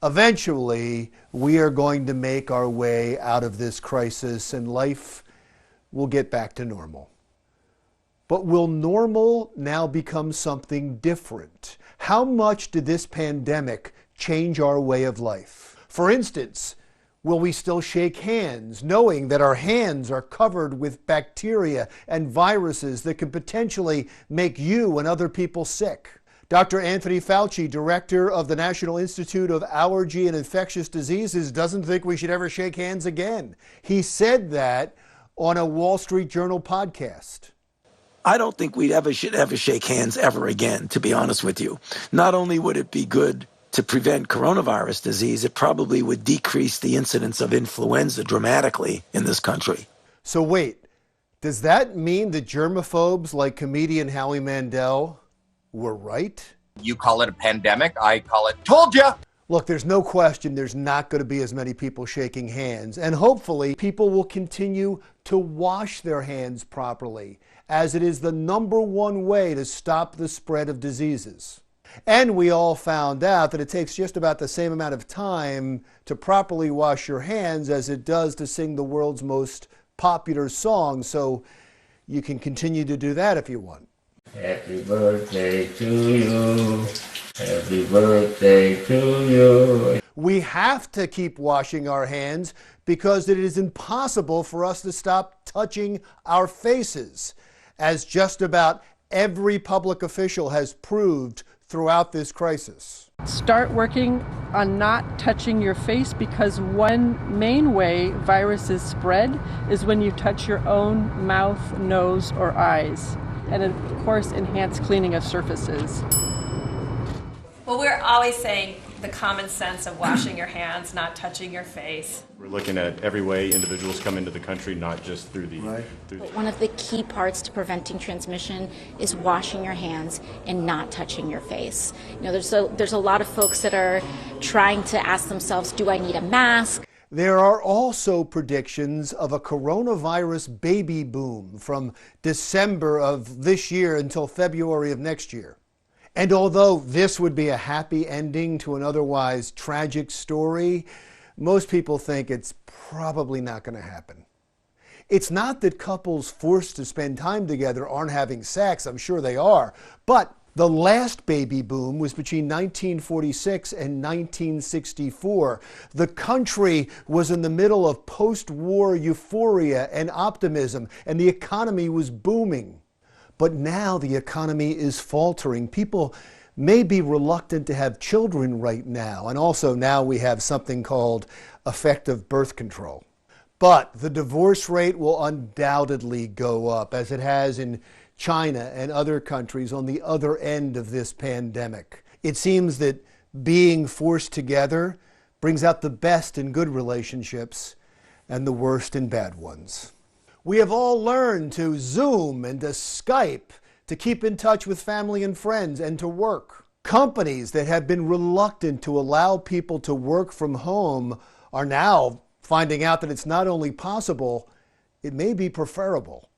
Eventually, we are going to make our way out of this crisis and life will get back to normal. But will normal now become something different? How much did this pandemic change our way of life? For instance, will we still shake hands, knowing that our hands are covered with bacteria and viruses that could potentially make you and other people sick? Dr. Anthony Fauci, director of the National Institute of Allergy and Infectious Diseases, doesn't think we should ever shake hands again. He said that on a Wall Street Journal podcast. I don't think we should ever shake hands ever again, to be honest with you. Not only would it be good to prevent coronavirus disease, it probably would decrease the incidence of influenza dramatically in this country. So wait, does that mean that germaphobes like comedian Howie Mandel were right? You call it a pandemic, I call it told ya! Look, there's no question there's not going to be as many people shaking hands, and hopefully people will continue to wash their hands properly, as it is the #1 way to stop the spread of diseases. And we all found out that it takes just about the same amount of time to properly wash your hands as it does to sing the world's most popular song, so you can continue to do that if you want. Happy birthday to you. Happy birthday to you. We have to keep washing our hands because it is impossible for us to stop touching our faces, as just about every public official has proved throughout this crisis. Start working on not touching your face, because one main way viruses spread is when you touch your own mouth, nose, or eyes. And of course, enhanced cleaning of surfaces. Well, we're always saying the common sense of washing your hands, not touching your face. We're looking at every way individuals come into the country, not just through the... One of the key parts to preventing transmission is washing your hands and not touching your face. You know, there's a lot of folks that are trying to ask themselves, do I need a mask? There are also predictions of a coronavirus baby boom from December of this year until February of next year. And although this would be a happy ending to an otherwise tragic story, most people think it's probably not going to happen. It's not that couples forced to spend time together aren't having sex, I'm sure they are, but the last baby boom was between 1946 and 1964. The country was in the middle of post-war euphoria and optimism, and the economy was booming. But now the economy is faltering. People may be reluctant to have children right now, and also now we have something called effective birth control. But the divorce rate will undoubtedly go up, as it has in China and other countries on the other end of this pandemic. It seems that being forced together brings out the best in good relationships and the worst in bad ones. We have all learned to Zoom and to Skype to keep in touch with family and friends and to work. Companies that have been reluctant to allow people to work from home are now finding out that it's not only possible, it may be preferable.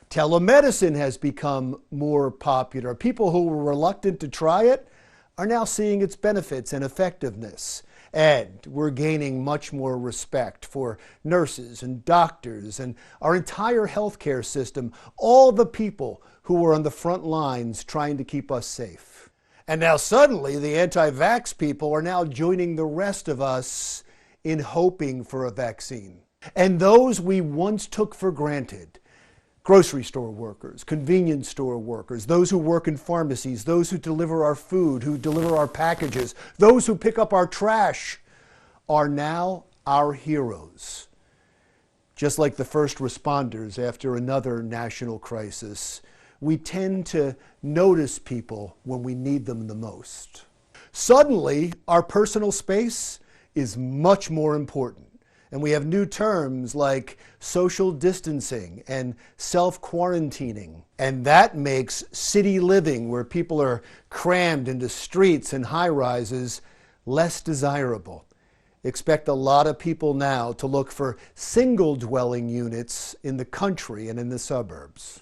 Telemedicine has become more popular. People who were reluctant to try it are now seeing its benefits and effectiveness. And we're gaining much more respect for nurses and doctors and our entire healthcare system, all the people who are on the front lines trying to keep us safe. And now suddenly the anti-vax people are now joining the rest of us in hoping for a vaccine. And those we once took for granted, grocery store workers, convenience store workers, those who work in pharmacies, those who deliver our food, who deliver our packages, those who pick up our trash, are now our heroes. Just like the first responders after another national crisis, we tend to notice people when we need them the most. Suddenly, our personal space is much more important. And we have new terms like social distancing and self-quarantining. And that makes city living, where people are crammed into streets and high-rises, less desirable. Expect a lot of people now to look for single-dwelling units in the country and in the suburbs.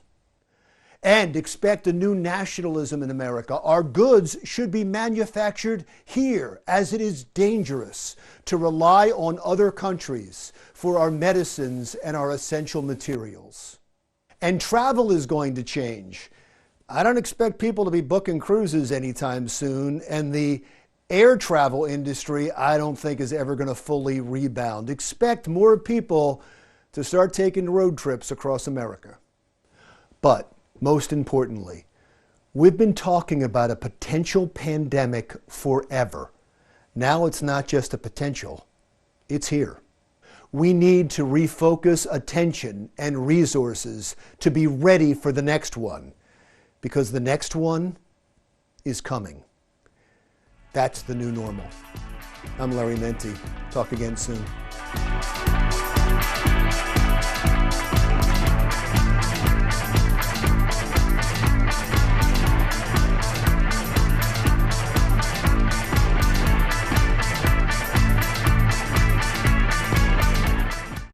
And expect a new nationalism in America. Our goods should be manufactured here, as it is dangerous to rely on other countries for our medicines and our essential materials. And travel is going to change. I don't expect people to be booking cruises anytime soon, and the air travel industry I don't think is ever going to fully rebound. Expect more people to start taking road trips across America. But most importantly, we've been talking about a potential pandemic forever. Now it's not just a potential, it's here. We need to refocus attention and resources to be ready for the next one, because the next one is coming. That's the new normal. I'm Larry Mendte. Talk again soon.